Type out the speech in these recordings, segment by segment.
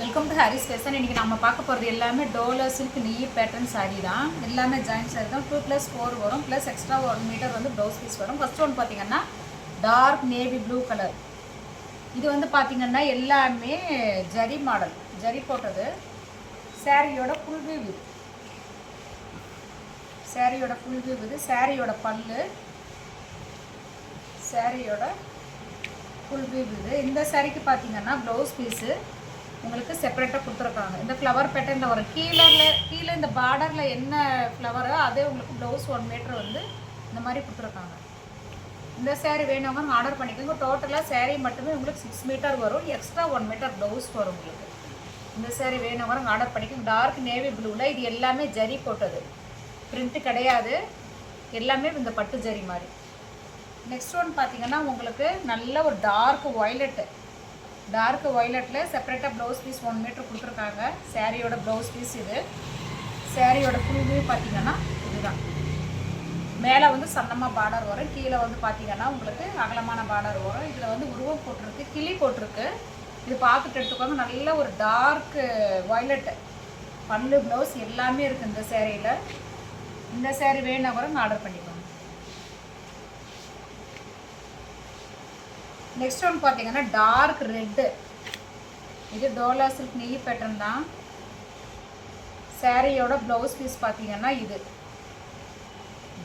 Welcome to Harris fashion. இன்றைக்கி நம்ம பார்க்க போகிறது எல்லாமே டோலா சில்க் நெய் பேட்டர்ன் சாரீ தான். எல்லாமே ஜாயின் சாரீ தான். 2+4 வரும், ப்ளஸ் எக்ஸ்ட்ரா 1 மீட்டர் வந்து ப்ளவுஸ் பீஸ் வரும். ஃபர்ஸ்ட் ஒன் பார்த்தீங்கன்னா டார்க் நேவி ப்ளூ கலர். இது வந்து பார்த்திங்கன்னா எல்லாமே ஜரி மாடல், ஜரி போட்டது. சாரியோட ஃபுல் வியூ இது, சாரியோட ஃபுல் வியூ இது. சாரியோட பல்லு, சாரியோட ஃபுல் வியூ இது. இந்த சாரிக்கு பார்த்தீங்கன்னா ப்ளவுஸ் பீஸு உங்களுக்கு செப்பரேட்டாக கொடுத்துருக்காங்க. இந்த ஃப்ளவர் பேட்டர்னில் வரும். கீழே இந்த பார்டரில் என்ன ஃப்ளவரோ அதே உங்களுக்கு ப்ளவுஸ் 1 மீட்டர் வந்து இந்த மாதிரி கொடுத்துருக்காங்க. இந்த சேரீ வேணுங்க ஆர்டர் பண்ணிக்கோங்க. டோட்டலாக சேரீ மட்டுமே உங்களுக்கு 6 மீட்டர் வரும், எக்ஸ்ட்ரா 1 மீட்டர் ப்ளவுஸ் வரும் உங்களுக்கு. இந்த சேரீ வேணுங்க ஆர்டர் பண்ணிக்கோங்க. டார்க் நேவி ப்ளூவில் இது எல்லாமே ஜரி போட்டது, பிரிண்ட்டு கிடையாது, எல்லாமே இந்த பட்டு ஜரி மாதிரி. நெக்ஸ்ட் ஒன் பார்த்தீங்கன்னா உங்களுக்கு நல்ல ஒரு டார்க் வயலட்டில் செப்பரேட்டாக ப்ளவுஸ் பீஸ் 1 மீட்டர் கொடுத்துருக்காங்க. சாரியோட ப்ளவுஸ் பீஸ் இது. சாரியோட ஃபுல் வியூ பார்த்தீங்கன்னா இதுதான். மேலே வந்து சன்னமாக பார்டர் வரும், கீழே வந்து பார்த்தீங்கன்னா உங்களுக்கு அகலமான பார்டர் வரும். இதில் வந்து உருவம் போட்டிருக்கு, கிளி போட்டிருக்கு. இது பார்த்துட்டு எடுத்துக்கோங்க. நல்ல ஒரு டார்க் வயலட்டு பல்லு, ப்ளவுஸ் எல்லாமே இருக்குது இந்த சேரீயில். இந்த சேரீ வேணுன்னா கூட ஆர்டர் பண்ணிக்கோங்க. நெக்ஸ்ட் ஒன் பார்த்தீங்கன்னா டார்க் ரெட்டு. இது டோலா சில்க் நெய் பேட்டர்ன் தான். சாரியோட ப்ளவுஸ் பீஸ் பார்த்தீங்கன்னா இது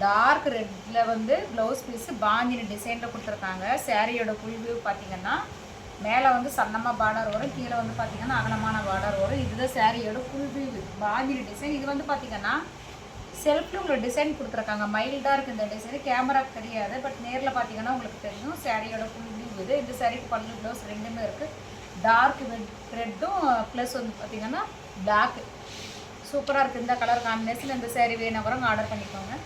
டார்க் ரெட்டில் வந்து ப்ளவுஸ் பீஸு பாந்தினி டிசைனில் கொடுத்துருக்காங்க. சாரியோட ஃபுல் வியூ பார்த்தீங்கன்னா மேலே வந்து சன்னமாக பார்டர் வரும், கீழே வந்து பார்த்தீங்கன்னா அகலமான பார்டர் வரும். இதுதான் சாரியோட ஃபுல் வியூ, பாந்தினி டிசைன். இது வந்து பார்த்தீங்கன்னா செல்ஃபில் உங்களுக்கு டிசைன் கொடுத்துருக்காங்க. மைல்டாக இருக்குது இந்த டிசைன், கேமராக்கு தெரியாது, பட் நேரில் பார்த்தீங்கன்னா உங்களுக்கு தெரியும். சாரியோட ஃபுல் வியூ இது. இந்த சாரிக்கு பல்லு, ப்ளவுஸ் ரெண்டுமே இருக்குது. டார்க் ரெட்டும் ப்ளஸ் வந்து பார்த்தீங்கன்னா பிளாக்கு சூப்பராக இருக்குது. இந்த கலர் காம்பினேஷன் இந்த சாரீ வேணும் கூட ஆர்டர் பண்ணிக்கோங்க.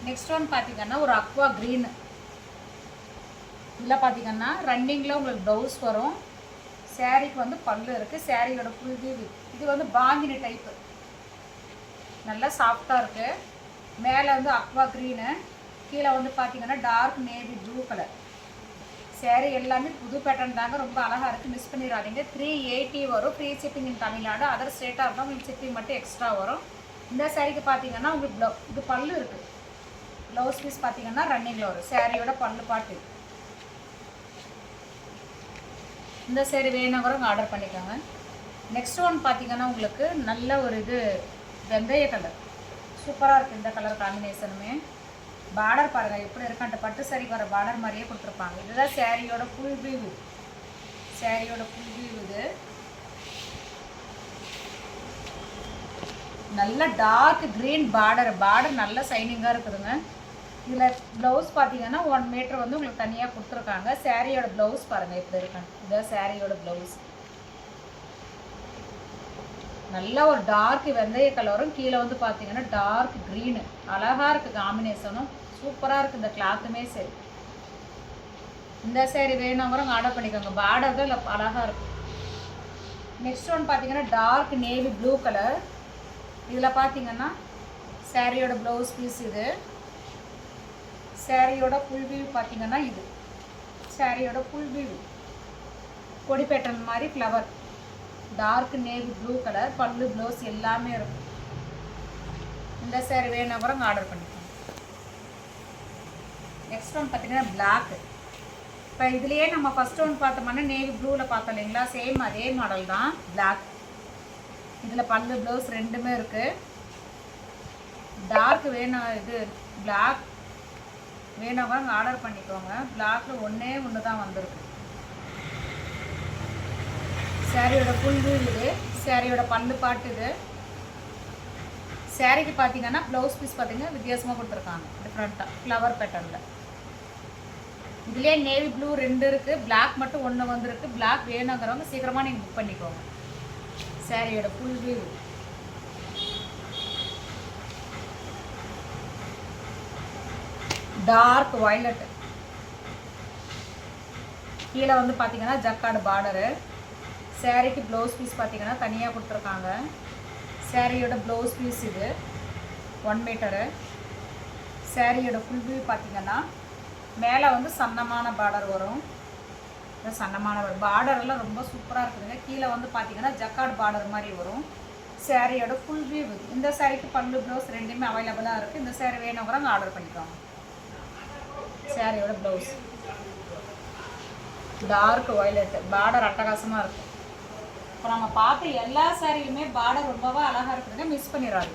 நெக்ஸ்ட் ஒன் பார்த்தீங்கன்னா ஒரு அக்வா க்ரீனு. இதில் பார்த்தீங்கன்னா ரன்னிங்கில் உங்களுக்கு ப்ளவுஸ் வரும். சாரீக்கு வந்து பல்லு இருக்குது. சாரியோட ஃபுல் வியூ இது வந்து பாந்தினி டைப்பு, நல்லா சாஃப்டாக இருக்குது. மேலே வந்து அக்வா க்ரீனு, கீழே வந்து பார்த்தீங்கன்னா dark navy blue colour. Saree எல்லாமே புது பேட்டர்ன் தாங்க, ரொம்ப அழகாக இருக்குது, மிஸ் பண்ணிடாதீங்க. 380 வரும், ஃப்ரீ ஷிப்பிங் இன் தமிழ்நாடு. அதர் ஸ்டேட்டாக இருந்தால் உங்களுக்கு ஷிப்பிங் மட்டும் எக்ஸ்ட்ரா வரும். இந்த சாரீக்கு பார்த்தீங்கன்னா உங்களுக்கு இது பல்லு இருக்குது. ப்ளவுஸ் பீஸ் பார்த்தீங்கன்னா ரன்னிங்கில் வரும். சாரியோட பல்லு பாட்டு. இந்த சாரீ வேணும் கூட ஆர்டர் பண்ணிக்கோங்க. நெக்ஸ்ட் ஒன் பார்த்தீங்கன்னா உங்களுக்கு நல்ல ஒரு இது வெந்தய கலர், சூப்பராக இருக்குது இந்த கலர் காம்பினேஷனுமே. பார்டர் பாருங்கள் எப்படி இருக்கான்ட்டு, பட்டு சாரிக்கு வர பார்டர் மாதிரியே கொடுத்துருப்பாங்க. இதுதான் சாரியோட ஃபுல் வியூ. சாரியோட ஃபுல் வியூ இது. நல்ல டார்க் க்ரீன் பார்டர் நல்ல சைனிங்காக இருக்குதுங்க. இதில் ப்ளவுஸ் பார்த்தீங்கன்னா 1 மீட்டர் வந்து உங்களுக்கு தனியாக கொடுத்துருக்காங்க. சாரியோட ப்ளவுஸ் பாருங்கள் எப்படி இருக்கான்னு. இதுதான் சாரியோட ப்ளவுஸ். நல்ல ஒரு டார்க் வெந்தய கலரும், கீழே வந்து பார்த்தீங்கன்னா டார்க் க்ரீனு. அழகாக இருக்குது காம்பினேஷனும், சூப்பராக இருக்குது இந்த கிளாத்துமே. சரி, இந்த சேரீ வேணும் கூட ஆர்டர் பண்ணிக்கோங்க. பார்டர் தான் இல்லை அழகாக இருக்கும். நெக்ஸ்ட் ஒன் பார்த்தீங்கன்னா டார்க் நேவி ப்ளூ கலர். இதில் பார்த்தீங்கன்னா சாரியோட ப்ளவுஸ் பீஸ் இது. சாரியோட ஃபுல் வியூ பார்த்தீங்கன்னா இது. சாரியோட ஃபுல் வியூ கொடி பேட்டர்ன் மாதிரி flower, dark navy blue colour, பல்லு, ப்ளவுஸ் எல்லாமே இருக்கும். இந்த சேரீ வேணும் கூட ஆர்டர் பண்ணிக்கோங்க. நெக்ஸ்ட் ஒன் பார்த்தீங்கன்னா பிளாக். இப்போ இதுலேயே நம்ம ஃபஸ்ட் ஒன் பார்த்தோம்னா நேவி ப்ளூவில் பார்த்தோம் இல்லைங்களா, சேம் அதே மாடல் தான் பிளாக். இதில் பல்லு, ப்ளவுஸ் ரெண்டுமே இருக்குது. டார்க் வேணும், இது பிளாக் வேணும் கூட ஆர்டர் பண்ணிக்கோங்க. பிளாக்கில் ஒன்று தான் வந்திருக்கு. சாரியோட ஃபுல் வியூ இது. சாரியோட பல்லு பாட்டு இது. சாரிக்கு பார்த்தீங்கன்னா ப்ளவுஸ் பீஸ் பார்த்தீங்கன்னா வித்தியாசமாக கொடுத்துருக்காங்க, டிஃப்ரெண்ட்டாக ஃப்ளவர் பேட்டர்னில். இதுலேயே நேவி ப்ளூ 2 இருக்குது, பிளாக் மட்டும் 1 வந்திருக்கு. பிளாக் வேணுங்கிறவங்க சீக்கிரமாக நீங்கள் புக் பண்ணிக்கோங்க. சாரியோட ஃபுல் வியூ. டார்க் வயலட், கீழே வந்து பார்த்தீங்கன்னா ஜக்கார்டு பார்டரு. சாரீக்கு ப்ளவுஸ் பீஸ் பார்த்தீங்கன்னா தனியாக கொடுத்துருக்காங்க. சாரியோட ப்ளவுஸ் பீஸ் இது 1 மீட்டரு. சாரியோட ஃபுல் வியூ பார்த்தீங்கன்னா மேலே வந்து சன்னமான பார்டர் வரும், சன்னமான பார்டர்லாம் ரொம்ப சூப்பராக இருக்குதுங்க. கீழே வந்து பார்த்தீங்கன்னா ஜக்கார்டு பார்டர் மாதிரி வரும். சாரியோட ஃபுல் வியூ இது. இந்த சாரிக்கு பல்லு ப்ளவுஸ் ரெண்டுமே அவைலபிளாக இருக்குது. இந்த சாரி வேணுங்கிறவங்க ஆர்டர் பண்ணிக்கோங்க. சாரியோட ப்ளவுஸ் டார்க் வயலட், பார்டர் அட்டகாசமாக இருக்கும். இப்போ நம்ம பார்த்த எல்லா சாரியுமே பார்டர் ரொம்பவே அழகாக இருக்குதுங்க, மிஸ் பண்ணிடாது.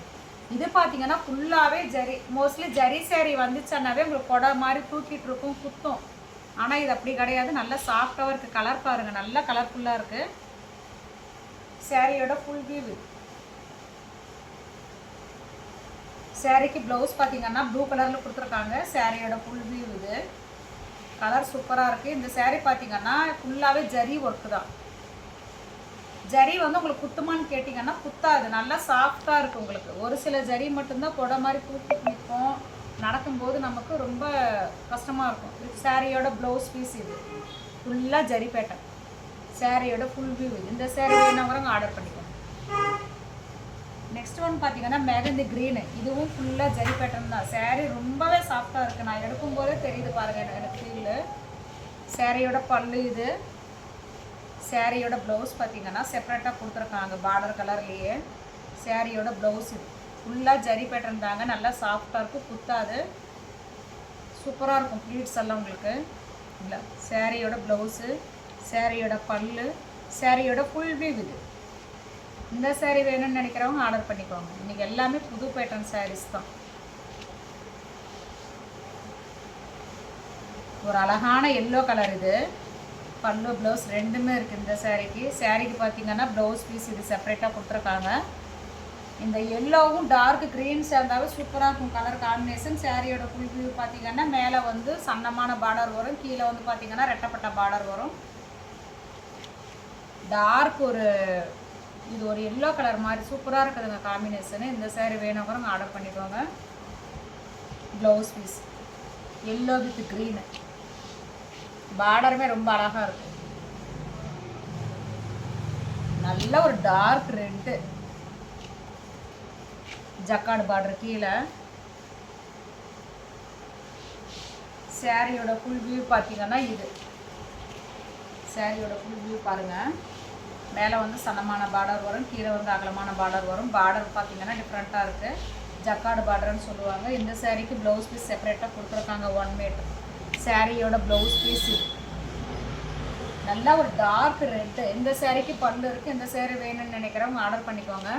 இது பார்த்தீங்கன்னா ஃபுல்லாகவே ஜரி, மோஸ்ட்லி ஜரி சாரி வந்துச்சுன்னாவே உங்களுக்கு கொடை மாதிரி தூக்கிட்டு இருக்கும், குத்தும். ஆனால் இது அப்படி கிடையாது, நல்லா சாஃப்டாகவும் இருக்குது. கலர் பாருங்கள், நல்லா கலர்ஃபுல்லாக இருக்குது. சாரியோட ஃபுல் வியூ இது. சாரிக்கு ப்ளவுஸ் பார்த்தீங்கன்னா ப்ளூ கலரில் கொடுத்துருக்காங்க. சாரியோட ஃபுல் வியூ இது. கலர் சூப்பராக இருக்குது. இந்த சாரி பார்த்தீங்கன்னா ஃபுல்லாகவே ஜரி ஒர்க்கு தான். ஜரி வந்து உங்களுக்கு குத்துமான்னு கேட்டிங்கன்னா குத்தாது, நல்லா சாஃப்டாக இருக்குது உங்களுக்கு. ஒரு சில ஜரி மட்டும்தான் கொடை மாதிரி தூக்கி நிற்கும், நடக்கும்போது நமக்கு ரொம்ப கஷ்டமாக இருக்கும். இது சாரியோட ப்ளவுஸ் பீஸ் இது. ஃபுல்லாக ஜரி பேட்டர்ன். சாரியோட ஃபுல் வியூ இது. இந்த சாரி வேணுங்கிறவங்க ஆர்டர் பண்ணிக்கோங்க. நெக்ஸ்ட் ஒன் பார்த்தீங்கன்னா மெகந்தி க்ரீனு. இதுவும் ஃபுல்லாக ஜரி பேட்டர்ன் தான். சாரீ ரொம்பவே சாஃப்டாக இருக்குது. நான் எடுக்கும்போதே தெரியுது பாருங்கள் எனக்கு ஃபீல். சாரியோட பல்லு இது. சாரியோட ப்ளவுஸ் பார்த்தீங்கன்னா செப்பரேட்டாக கொடுத்துருக்காங்க பார்டர் கலர்லேயே. சாரியோட ப்ளவுஸ் இது. ஃபுல்லாக ஜரி பேட்டர்ன் தாங்க, நல்லா சாஃப்டாக இருக்கும், குத்தாது, சூப்பராக இருக்கும். ப்ளீட்ஸ் எல்லாம் உங்களுக்கு இல்லை. சாரியோட ப்ளவுஸு, சாரியோட பல்லு, சாரியோட ஃபுல் வியூ இது. இந்த சாரீ வேணும்னு நினைக்கிறவங்க ஆர்டர் பண்ணிக்கோங்க. இன்றைக்கி எல்லாமே புது பேட்டர்ன் சாரீஸ் தான். ஒரு அழகான எல்லோ கலர் இது. பல்லு ப்ளவுஸ் ரெண்டுமே இருக்குது இந்த சாரீக்கு. சாரீக்கு பார்த்தீங்கன்னா ப்ளவுஸ் பீஸ் இது செப்பரேட்டாக கொடுத்துருக்காங்க. இந்த எல்லோவும் டார்க் க்ரீன் சேர்ந்தாவே சூப்பராக இருக்கும் கலர் காம்பினேஷன். சாரியோட ஃபுல் வியூ பார்த்தீங்கன்னா மேலே வந்து சன்னமான பார்டர் வரும், கீழே வந்து பார்த்தீங்கன்னா ரெட்டப்பட்ட பார்டர் வரும். டார்க் ஒரு இது ஒரு எல்லோ கலர் மாதிரி சூப்பராக இருக்குதுங்க காம்பினேஷனு. இந்த சாரீ வேணுங்கிறவங்க ஆர்டர் பண்ணிக்கோங்க. Blouse piece yellow with green. பார்டருமே ரொம்ப அழகாக இருக்கும். நல்ல ஒரு டார்க் ரெட்டு ஜக்கார்டு பார்டர் கீழே. சாரியோட ஃபுல் வியூ பார்த்தீங்கன்னா இது. சாரியோட ஃபுல் வியூ பாருங்கள். மேலே வந்து சன்னமான பார்டர் வரும், கீழே வந்து அகலமான பார்டர் வரும். பார்டர் பார்த்தீங்கன்னா டிஃப்ரெண்ட்டாக இருக்குது, ஜக்கார்டு பார்டர்னு சொல்லுவாங்க. இந்த சாரீக்கு ப்ளவுஸ் பீஸ் செப்பரேட்டாக கொடுத்துருக்காங்க 1 மீட்டர். சாரியோட ப்ளவுஸ் பீஸ் இது. நல்லா ஒரு டார்க் ரெட்டு. இந்த சாரீக்கு பல்லு இருக்குது. இந்த சாரீ வேணும்னு நினைக்கிறவங்க ஆர்டர் பண்ணிக்கோங்க.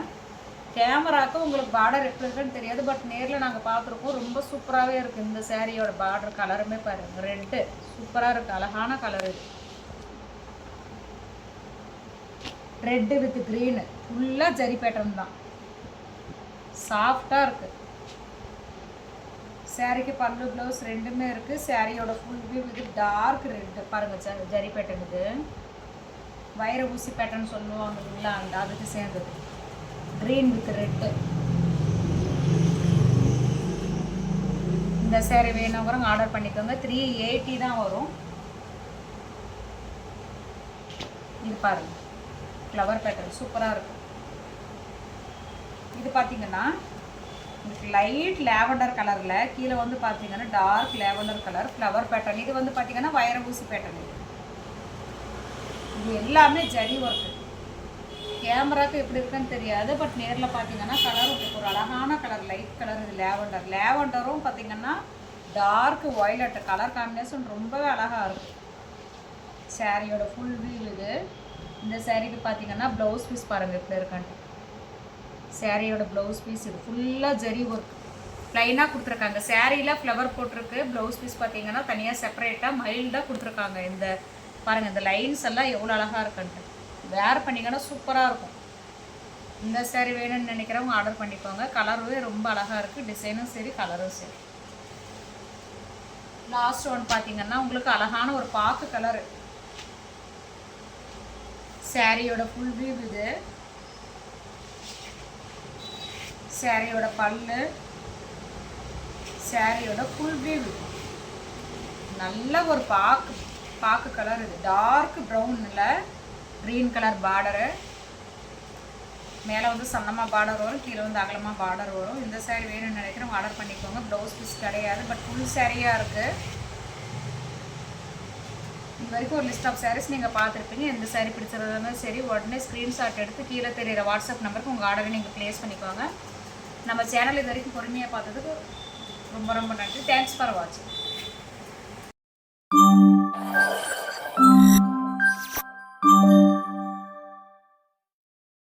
கேமராவுக்கு உங்களுக்கு பார்டர் எப்படி இருக்குன்னு தெரியாது, பட் நேரில் நாங்கள் பார்த்துருக்கோம், ரொம்ப சூப்பராகவே இருக்குது. இந்த சாரியோட பார்டர் கலருமே பாருங்கள், ரெட்டு சூப்பராக இருக்குது, அழகான கலர் இது. ரெட்டு வித் க்ரீனு, ஃபுல்லாக ஜரி பேட்டர்ன் தான், சாஃப்டாக இருக்குது. சாரீக்கு பல்லு ப்ளவுஸ் ரெண்டுமே இருக்குது. சாரியோட ஃபுல் வியூ இது. டார்க் ரெட்டு பாருங்கள், ஜரி பேட்டர்ன் இது. வைர ஊசி பேட்டர்ன் சொல்லுவாங்க இல்லை, அந்த அதுக்கு சேர்ந்தது. Green with red. இந்த சாரீ வேணுங்கிறவங்க ஆர்டர் பண்ணிக்கோங்க. 380 தான் வரும். இது பாருங்கள், ஃப்ளவர் பேட்டர்ன் சூப்பராக இருக்கும். இது பார்த்தீங்கன்னா உங்களுக்கு லைட் லேவண்டர் கலரில், கீழே வந்து பார்த்தீங்கன்னா dark lavender colour flower pattern. இது வந்து பார்த்தீங்கன்னா வைர ஊசி பேட்டர்ன். இது எல்லாமே ஜரி ஒர்க்கு. கேமராவுக்கு எப்படி இருக்குன்னு தெரியாது, பட் நேரில் பார்த்தீங்கன்னா கலர் ஒரு அழகான கலர், லைட் கலர். இது லேவண்டர். லேவண்டரும் பார்த்தீங்கன்னா டார்க் வயலட் கலர் காம்பினேஷன் ரொம்பவே அழகாக இருக்கும். சாரியோட ஃபுல் வியூ இது. இந்த சாரீக்கு பார்த்தீங்கன்னா ப்ளவுஸ் பீஸ் பாருங்கள் எப்படி இருக்கான்ட்டு. சாரியோட ப்ளவுஸ் பீஸ் இது. ஃபுல்லாக ஜரி ஒர்க் ப்ளைனாக கொடுத்துருக்காங்க. சாரியில் ஃப்ளவர் போட்டிருக்கு. ப்ளவுஸ் பீஸ் பார்த்தீங்கன்னா தனியாக செப்பரேட்டாக மைல்டாக கொடுத்துருக்காங்க. இந்த பாருங்கள், இந்த லைன்ஸ் எல்லாம் எவ்வளோ அழகாக இருக்குன்ட்டு. வேர் பண்ணிங்கன்னா சூப்பராக இருக்கும். இந்த சாரீ வேணும்னு நினைக்கிறவங்க ஆர்டர் பண்ணிக்கோங்க. கலருமே ரொம்ப அழகாக இருக்குது, டிசைனும் சரி கலரும் சரி. லாஸ்ட் ஒன் பார்த்தீங்கன்னா உங்களுக்கு அழகான ஒரு பாக்கு கலரு. சாரியோட ஃபுல் வியூ இது. சாரியோட பல்லு, சாரியோட ஃபுல் வியூ இது. நல்ல ஒரு பாக்கு கலர் இது. டார்க் ப்ரௌனில் க்ரீன் கலர் பார்டரு. மேலே வந்து சன்னமாக பார்டர் வரும், கீழே வந்து அகலமாக பார்டர் வரும். இந்த சாரீ வேணும்னு நினைக்கிறவங்க ஆர்டர் பண்ணிக்கோங்க. ப்ளவுஸ் பீஸ் கிடையாது, பட் ஃபுல் சாரியாக இருக்குது. வரைக்கும் ஒரு லிஸ்ட் ஆஃப் சாரீஸ் நீங்கள் பார்த்துருப்பீங்க. எந்த சாரீ பிடிச்சிருந்தாலும் சரி உடனே ஸ்க்ரீன்ஷாட் எடுத்து கீழே தெரியிற வாட்ஸ்அப் நம்பருக்கு உங்கள் ஆர்டரை நீங்கள் ப்ளேஸ் பண்ணிக்கோங்க. நம்ம சேனல் இது வரைக்கும் பொறுமையாக பார்த்ததுக்கு ரொம்ப ரொம்ப நன்றி. தேங்க்ஸ் ஃபார் வாட்சிங்.